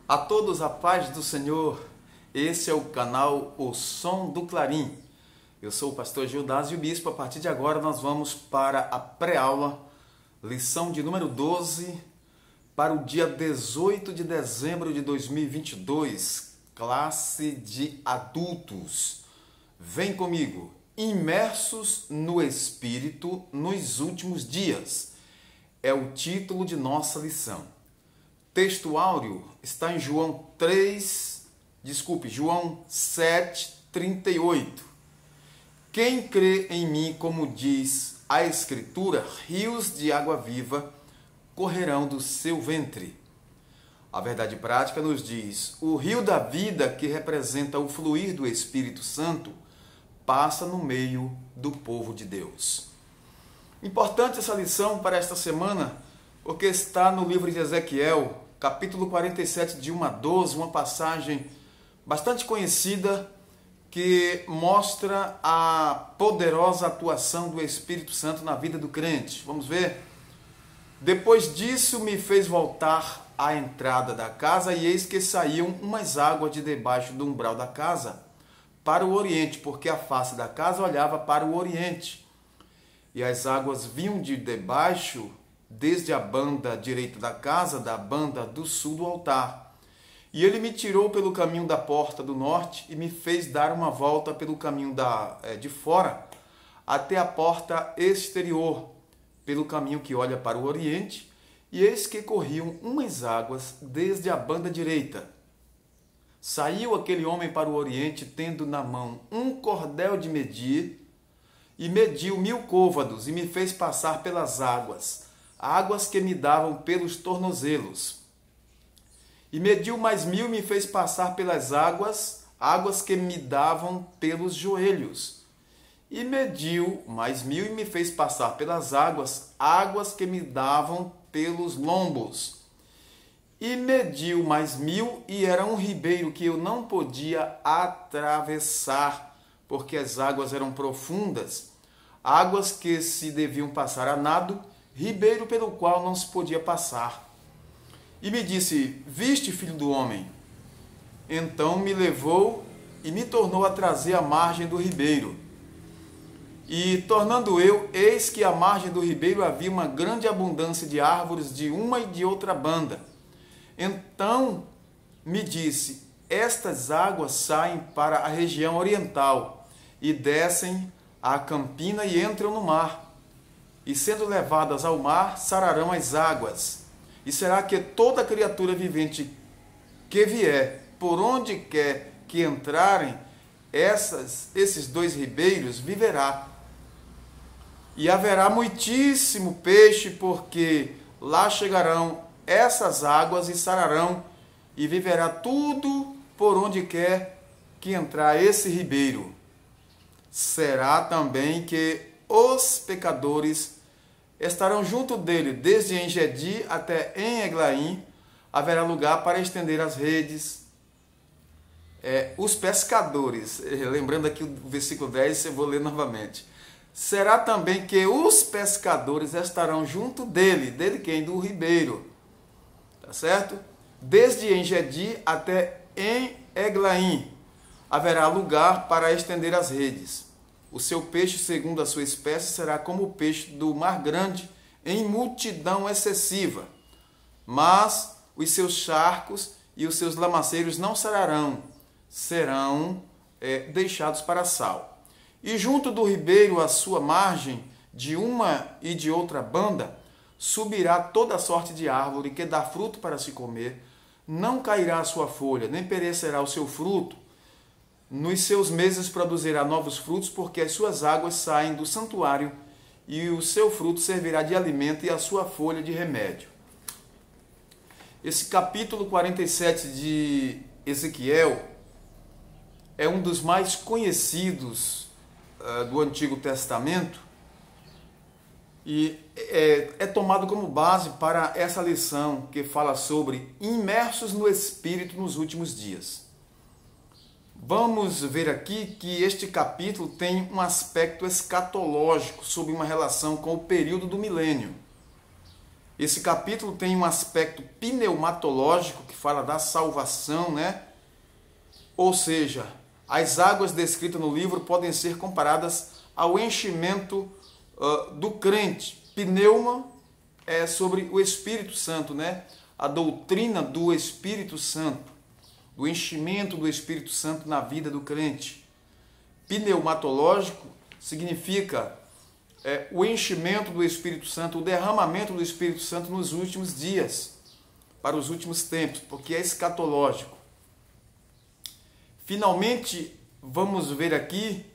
A todos a paz do Senhor. Esse é o canal O Som do Clarim. Eu sou o pastor Gildásio Bispo. A partir de agora nós vamos para a pré-aula, lição de número 12, para o dia 18 de dezembro de 2022, classe de adultos. Vem comigo, imersos no Espírito nos últimos dias. É o título de nossa lição. Texto áureo está em João 7:38. Quem crê em mim, como diz a Escritura, rios de água viva correrão do seu ventre. A verdade prática nos diz: o rio da vida, que representa o fluir do Espírito Santo, passa no meio do povo de Deus. Importante essa lição para esta semana, porque está no livro de Ezequiel, capítulo 47, de 1 a 12, uma passagem bastante conhecida que mostra a poderosa atuação do Espírito Santo na vida do crente. Vamos ver? Depois disso me fez voltar à entrada da casa, e eis que saíam umas águas de debaixo do umbral da casa para o oriente, porque a face da casa olhava para o oriente. E as águas vinham de debaixo, desde a banda direita da casa, da banda do sul do altar. E ele me tirou pelo caminho da porta do norte e me fez dar uma volta pelo caminho de fora até a porta exterior, pelo caminho que olha para o oriente, e eis que corriam umas águas desde a banda direita. Saiu aquele homem para o oriente, tendo na mão um cordel de medir, e mediu 1000 côvados, e me fez passar pelas águas que me davam pelos tornozelos. E mediu mais 1000 e me fez passar pelas águas que me davam pelos joelhos. E mediu mais 1000 e me fez passar pelas águas que me davam pelos lombos. E mediu mais 1000 e era um ribeiro que eu não podia atravessar, porque as águas eram profundas, águas que se deviam passar a nado, ribeiro pelo qual não se podia passar. E me disse: viste, filho do homem? Então me levou e me tornou a trazer à margem do ribeiro. E tornando eu, eis que à margem do ribeiro havia uma grande abundância de árvores de uma e de outra banda. Então me disse: estas águas saem para a região oriental e descem à campina e entram no mar. E sendo levadas ao mar, sararão as águas. E será que toda criatura vivente que vier, por onde quer que entrarem esses dois ribeiros, viverá. E haverá muitíssimo peixe, porque lá chegarão essas águas e sararão, e viverá tudo por onde quer que entrar esse ribeiro. Será também que os pecadores estarão junto dele, desde En-Gedi até En-Eglaim, haverá lugar para estender as redes. Os pescadores, lembrando aqui o versículo 10, eu vou ler novamente. Será também que os pescadores estarão junto dele quem? Do ribeiro, tá certo? Desde En-Gedi até En-Eglaim, haverá lugar para estender as redes. O seu peixe, segundo a sua espécie, será como o peixe do mar grande, em multidão excessiva. Mas os seus charcos e os seus lamaceiros não sararão, serão deixados para sal. E junto do ribeiro, à sua margem, de uma e de outra banda, subirá toda sorte de árvore que dá fruto para se comer. Não cairá a sua folha, nem perecerá o seu fruto. Nos seus meses produzirá novos frutos, porque as suas águas saem do santuário, e o seu fruto servirá de alimento e a sua folha de remédio. Esse capítulo 47 de Ezequiel é um dos mais conhecidos do Antigo Testamento, e é tomado como base para essa lição que fala sobre imersos no Espírito nos últimos dias. Vamos ver aqui que este capítulo tem um aspecto escatológico sobre uma relação com o período do milênio. Esse capítulo tem um aspecto pneumatológico que fala da salvação, né? Ou seja, as águas descritas no livro podem ser comparadas ao enchimento do crente. Pneuma é sobre o Espírito Santo, né? A doutrina do Espírito Santo, do enchimento do Espírito Santo na vida do crente. Pneumatológico significa o enchimento do Espírito Santo, o derramamento do Espírito Santo nos últimos dias, para os últimos tempos, porque é escatológico. Finalmente, vamos ver aqui,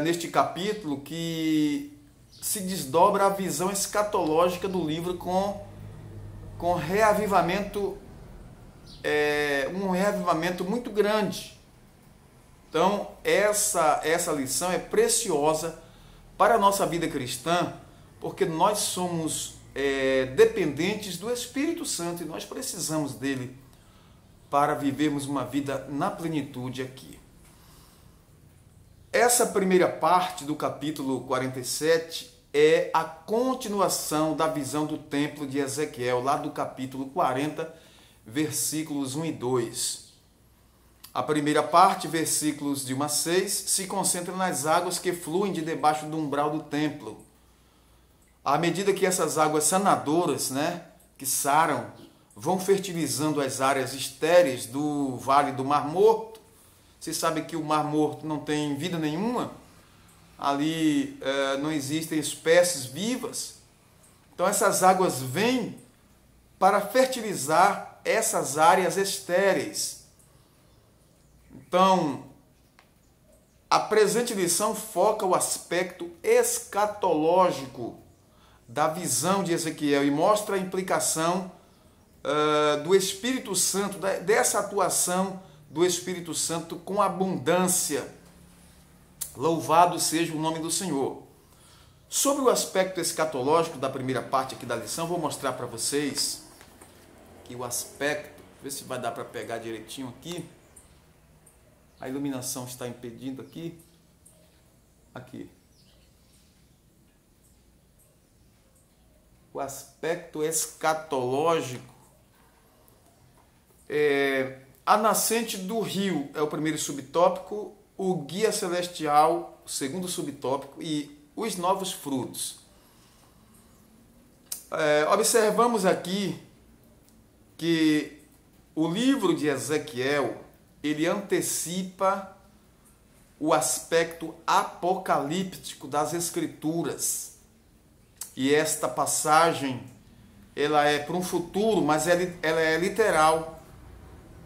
neste capítulo, que se desdobra a visão escatológica do livro com reavivamento, um reavivamento muito grande. Então, essa lição é preciosa para a nossa vida cristã, porque nós somos dependentes do Espírito Santo e nós precisamos dele para vivermos uma vida na plenitude aqui. Essa primeira parte do capítulo 47 é a continuação da visão do templo de Ezequiel, lá do capítulo 40, versículos 1 e 2. A primeira parte, versículos de 1 a 6, se concentra nas águas que fluem de debaixo do umbral do templo. À medida que essas águas sanadoras, né, que saram, vão fertilizando as áreas estéreis do Vale do Mar Morto. Você sabe que o Mar Morto não tem vida nenhuma, ali não existem espécies vivas. Então essas águas vêm para fertilizar essas áreas estéreis. Então, a presente lição foca o aspecto escatológico da visão de Ezequiel e mostra a implicação do Espírito Santo, dessa atuação do Espírito Santo com abundância. Louvado seja o nome do Senhor. Sobre o aspecto escatológico da primeira parte aqui da lição, vou mostrar para vocês que o aspecto, ver se vai dar para pegar direitinho aqui. A iluminação está impedindo aqui. Aqui. O aspecto escatológico a nascente do rio é o primeiro subtópico, o guia celestial, o segundo subtópico, e os novos frutos. Observamos aqui que o livro de Ezequiel, ele antecipa o aspecto apocalíptico das Escrituras. E esta passagem, ela é para um futuro, mas ela é literal.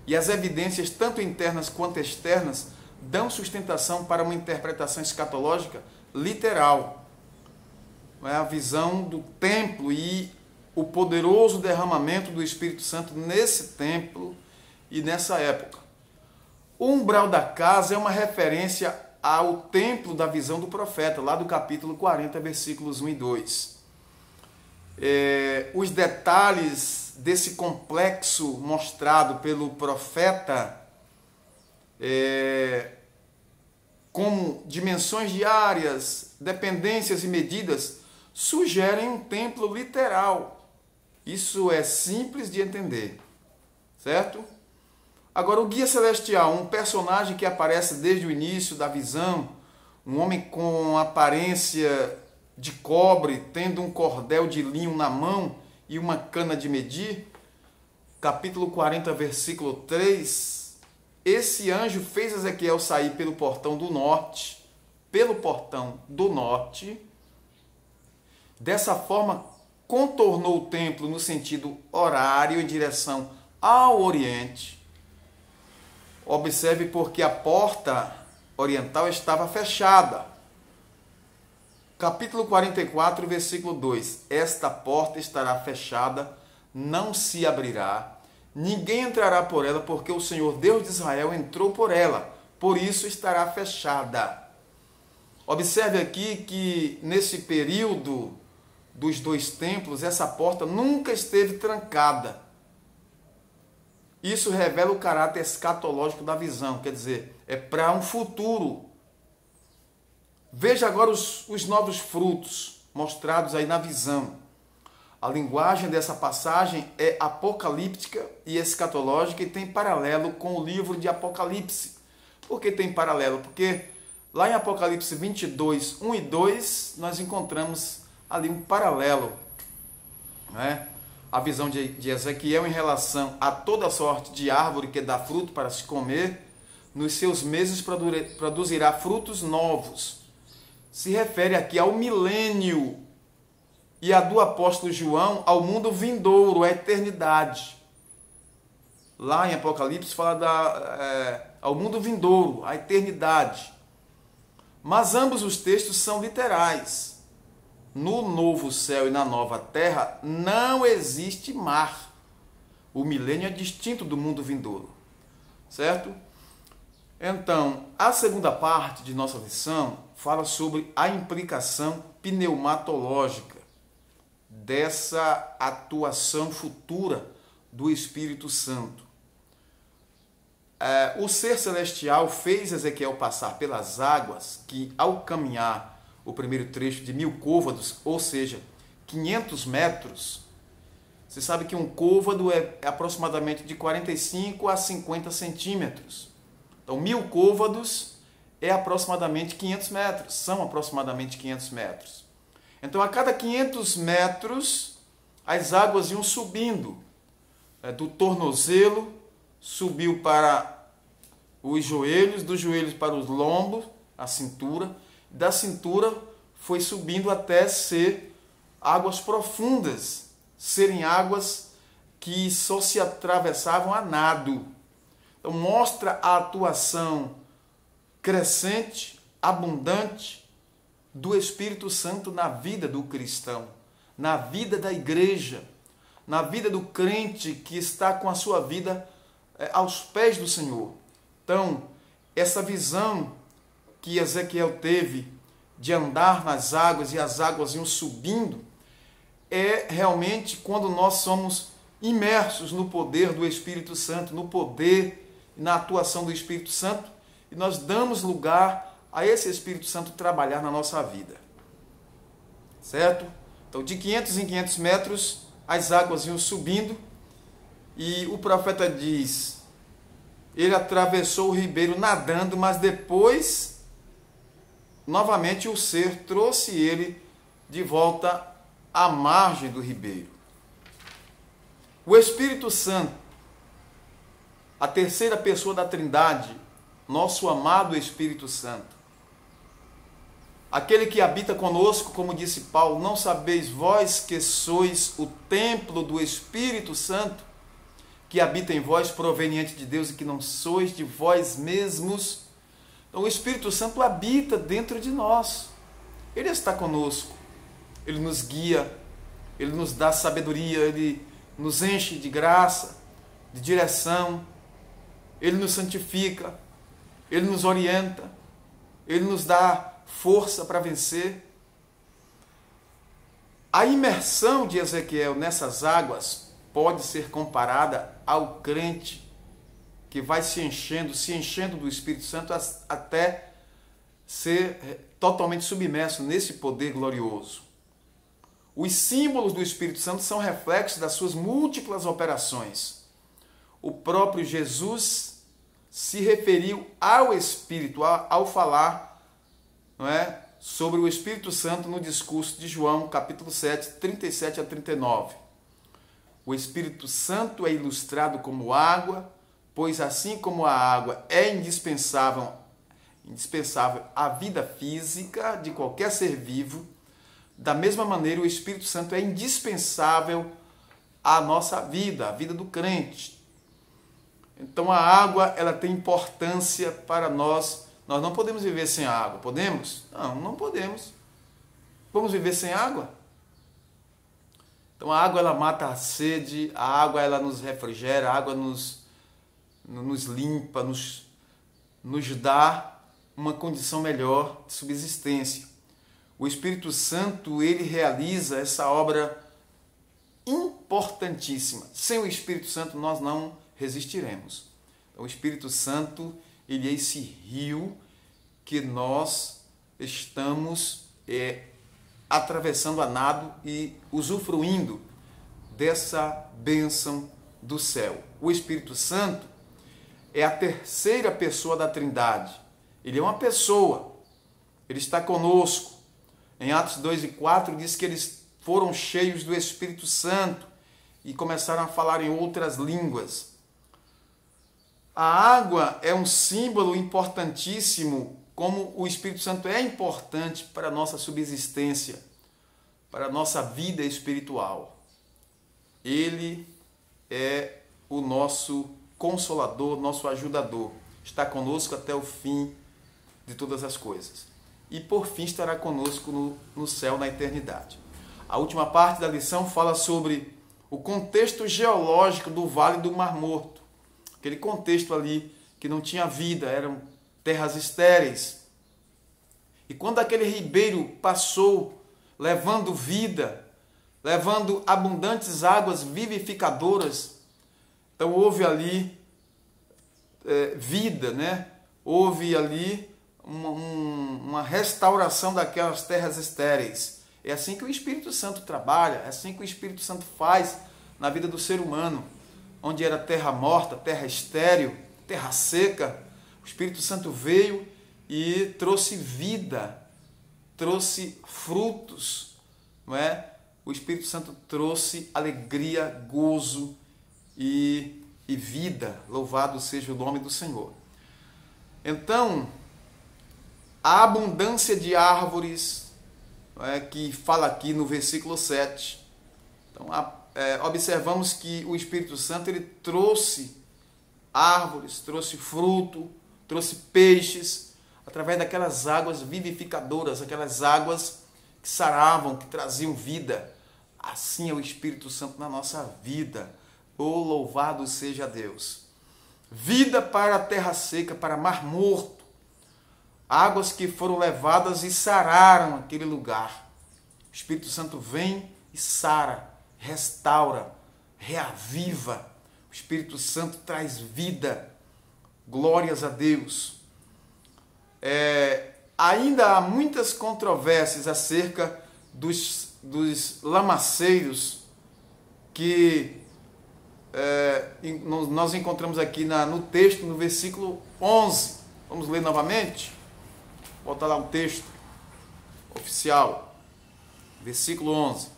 E as evidências, tanto internas quanto externas, dão sustentação para uma interpretação escatológica literal. A visão do templo e o poderoso derramamento do Espírito Santo nesse templo e nessa época. O umbral da casa é uma referência ao templo da visão do profeta, lá do capítulo 40, versículos 1 e 2. Os detalhes desse complexo mostrado pelo profeta, como dimensões diárias, dependências e medidas, sugerem um templo literal. Isso é simples de entender, certo? Agora, o guia celestial, um personagem que aparece desde o início da visão, um homem com aparência de cobre, tendo um cordel de linho na mão e uma cana de medir, capítulo 40, versículo 3, esse anjo fez Ezequiel sair pelo portão do norte, dessa forma contornou o templo no sentido horário em direção ao oriente. Observe porque a porta oriental estava fechada. Capítulo 44, versículo 2. Esta porta estará fechada, não se abrirá, ninguém entrará por ela, porque o Senhor Deus de Israel entrou por ela, por isso estará fechada. Observe aqui que nesse período dos dois templos, essa porta nunca esteve trancada. Isso revela o caráter escatológico da visão, quer dizer, é para um futuro. Veja agora os novos frutos mostrados aí na visão. A linguagem dessa passagem é apocalíptica e escatológica e tem paralelo com o livro de Apocalipse. Por que tem paralelo? Porque lá em Apocalipse 22, 1 e 2, nós encontramos ali um paralelo, né? A visão de Ezequiel em relação a toda sorte de árvore que dá fruto para se comer, nos seus meses produzirá frutos novos. Se refere aqui ao milênio, e a do apóstolo João ao mundo vindouro, à eternidade. Lá em Apocalipse fala ao mundo vindouro, à eternidade. Mas ambos os textos são literais. No novo céu e na nova terra não existe mar. O milênio é distinto do mundo vindouro. Certo? Então, a segunda parte de nossa lição fala sobre a implicação pneumatológica dessa atuação futura do Espírito Santo. O ser celestial fez Ezequiel passar pelas águas que, ao caminhar o primeiro trecho de 1000 côvados, ou seja, 500 metros, você sabe que um côvado é aproximadamente de 45 a 50 centímetros. Então, 1000 côvados é aproximadamente 500 metros, são aproximadamente 500 metros. Então, a cada 500 metros, as águas iam subindo. Do tornozelo, subiu para os joelhos, dos joelhos para os lombos, a cintura. Da cintura, foi subindo até ser águas profundas, serem águas que só se atravessavam a nado. Então, mostra a atuação crescente, abundante, do Espírito Santo na vida do cristão, na vida da igreja, na vida do crente que está com a sua vida aos pés do Senhor. Então, essa visão que Ezequiel teve de andar nas águas e as águas iam subindo, é realmente quando nós somos imersos no poder do Espírito Santo, no poder e na atuação do Espírito Santo, e nós damos lugar a esse Espírito Santo trabalhar na nossa vida. Certo? Então, de 500 em 500 metros, as águas iam subindo, e o profeta diz, ele atravessou o ribeiro nadando, mas depois, novamente, o ser trouxe ele de volta à margem do ribeiro. O Espírito Santo, a terceira pessoa da Trindade, nosso amado Espírito Santo, aquele que habita conosco, como disse Paulo, não sabeis vós que sois o templo do Espírito Santo, que habita em vós, proveniente de Deus, e que não sois de vós mesmos. Então, o Espírito Santo habita dentro de nós. Ele está conosco. Ele nos guia, ele nos dá sabedoria, ele nos enche de graça, de direção, ele nos santifica, ele nos orienta, ele nos dá força para vencer. A imersão de Ezequiel nessas águas pode ser comparada ao crente que vai se enchendo do Espírito Santo até ser totalmente submerso nesse poder glorioso. Os símbolos do Espírito Santo são reflexos das suas múltiplas operações. O próprio Jesus se referiu ao Espírito, ao falar, não é, sobre o Espírito Santo no discurso de João, capítulo 7, 37 a 39. O Espírito Santo é ilustrado como água, pois assim como a água é indispensável à vida física de qualquer ser vivo, da mesma maneira o Espírito Santo é indispensável à nossa vida, à vida do crente. Então a água, ela tem importância para nós. Nós não podemos viver sem água. Podemos? Não, não podemos. Vamos viver sem água? Então a água, ela mata a sede, a água, ela nos refrigera, a água nos limpa, nos dá uma condição melhor de subsistência. O Espírito Santo, ele realiza essa obra importantíssima. Sem o Espírito Santo, nós não resistiremos. Então, o Espírito Santo, ele é esse rio que nós estamos atravessando a nado e usufruindo dessa bênção do céu. O Espírito Santo é a terceira pessoa da Trindade. Ele é uma pessoa, ele está conosco. Em Atos 2:4 diz que eles foram cheios do Espírito Santo e começaram a falar em outras línguas. A água é um símbolo importantíssimo, como o Espírito Santo é importante para a nossa subsistência, para a nossa vida espiritual. Ele é o nosso consolador, nosso ajudador. Está conosco até o fim de todas as coisas. E por fim estará conosco no céu, na eternidade. A última parte da lição fala sobre o contexto geológico do Vale do Mar Morto. Aquele contexto ali que não tinha vida, eram terras estéreis. E quando aquele ribeiro passou levando vida, levando abundantes águas vivificadoras, então houve ali vida, né? Houve ali uma restauração daquelas terras estéreis. É assim que o Espírito Santo trabalha, é assim que o Espírito Santo faz na vida do ser humano. Onde era terra morta, terra estéril, terra seca, o Espírito Santo veio e trouxe vida, trouxe frutos, não é? O Espírito Santo trouxe alegria, gozo e vida. Louvado seja o nome do Senhor. Então, a abundância de árvores, não é, que fala aqui no versículo 7. Então, observamos que o Espírito Santo ele trouxe árvores, trouxe fruto, trouxe peixes, através daquelas águas vivificadoras, aquelas águas que saravam, que traziam vida. Assim é o Espírito Santo na nossa vida. Oh, louvado seja Deus! Vida para a terra seca, para mar morto. Águas que foram levadas e sararam aquele lugar. O Espírito Santo vem e sara, restaura, reaviva. O Espírito Santo traz vida. Glórias a Deus. Ainda há muitas controvérsias acerca dos lamaceiros que nós encontramos aqui no texto, no versículo 11. Vamos ler novamente? Volta lá o texto oficial. Versículo 11.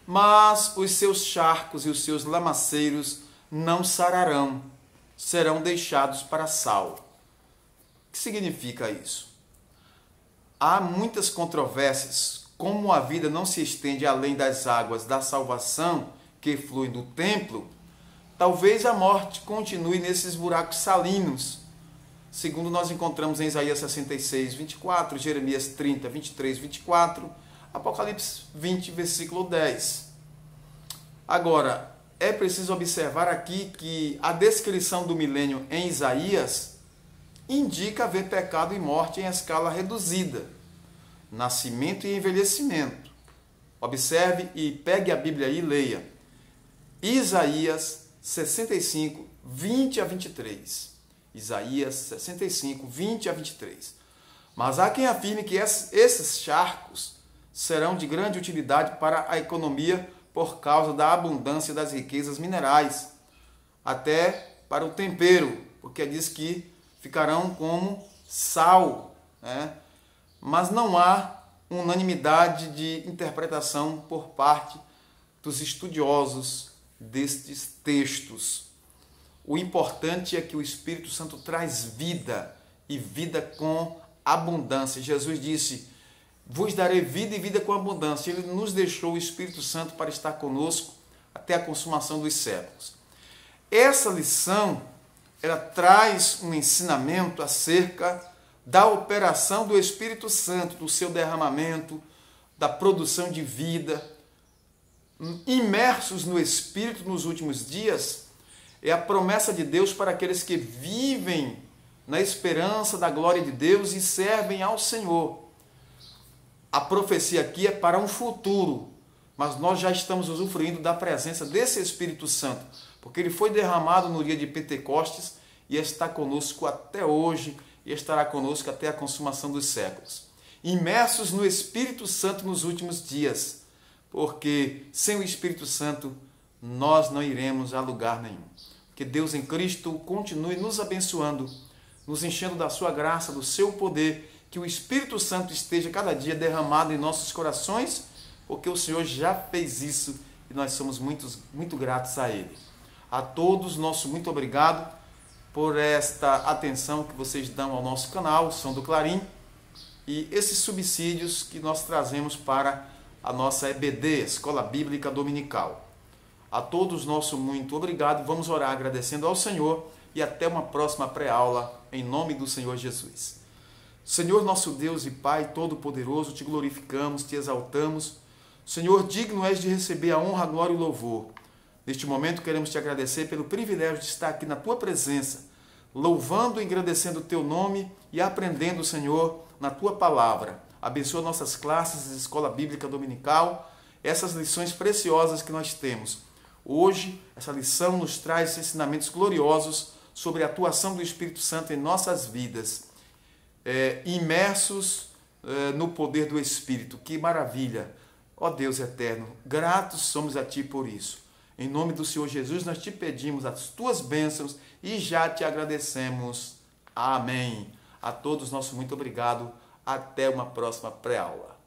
Mas os seus charcos e os seus lamaceiros não sararão, serão deixados para sal. O que significa isso? Há muitas controvérsias, como a vida não se estende além das águas da salvação que fluem do templo, talvez a morte continue nesses buracos salinos, segundo nós encontramos em Isaías 66, 24, Jeremias 30, 23, 24, Apocalipse 20, versículo 10. Agora, é preciso observar aqui que a descrição do milênio em Isaías indica haver pecado e morte em escala reduzida, nascimento e envelhecimento. Observe e pegue a Bíblia aí e leia. Isaías 65, 20 a 23. Isaías 65, 20 a 23. Mas há quem afirme que esses charcos serão de grande utilidade para a economia por causa da abundância das riquezas minerais, até para o tempero, porque diz que ficarão como sal, né? Mas não há unanimidade de interpretação por parte dos estudiosos destes textos. O importante é que o Espírito Santo traz vida, e vida com abundância. Jesus disse: vos darei vida e vida com abundância. Ele nos deixou o Espírito Santo para estar conosco até a consumação dos séculos. Essa lição, ela traz um ensinamento acerca da operação do Espírito Santo, do seu derramamento, da produção de vida. Imersos no Espírito nos últimos dias, é a promessa de Deus para aqueles que vivem na esperança da glória de Deus e servem ao Senhor. A profecia aqui é para um futuro, mas nós já estamos usufruindo da presença desse Espírito Santo, porque ele foi derramado no dia de Pentecostes e está conosco até hoje e estará conosco até a consumação dos séculos. Imersos no Espírito Santo nos últimos dias, porque sem o Espírito Santo nós não iremos a lugar nenhum. Que Deus em Cristo continue nos abençoando, nos enchendo da sua graça, do seu poder, que o Espírito Santo esteja cada dia derramado em nossos corações, porque o Senhor já fez isso e nós somos muito gratos a Ele. A todos, nosso muito obrigado por esta atenção que vocês dão ao nosso canal, Som do Clarim, e esses subsídios que nós trazemos para a nossa EBD, Escola Bíblica Dominical. A todos, nosso muito obrigado. Vamos orar agradecendo ao Senhor e até uma próxima pré-aula, em nome do Senhor Jesus. Senhor, nosso Deus e Pai Todo-Poderoso, te glorificamos, te exaltamos. Senhor, digno és de receber a honra, a glória e o louvor. Neste momento queremos te agradecer pelo privilégio de estar aqui na tua presença, louvando e engrandecendo o teu nome e aprendendo, Senhor, na tua palavra. Abençoa nossas classes de Escola Bíblica Dominical, essas lições preciosas que nós temos. Hoje, essa lição nos traz ensinamentos gloriosos sobre a atuação do Espírito Santo em nossas vidas, imersos no poder do Espírito. Que maravilha! Ó Deus eterno, gratos somos a Ti por isso. Em nome do Senhor Jesus, nós te pedimos as Tuas bênçãos e já te agradecemos. Amém. A todos, nosso muito obrigado. Até uma próxima pré-aula.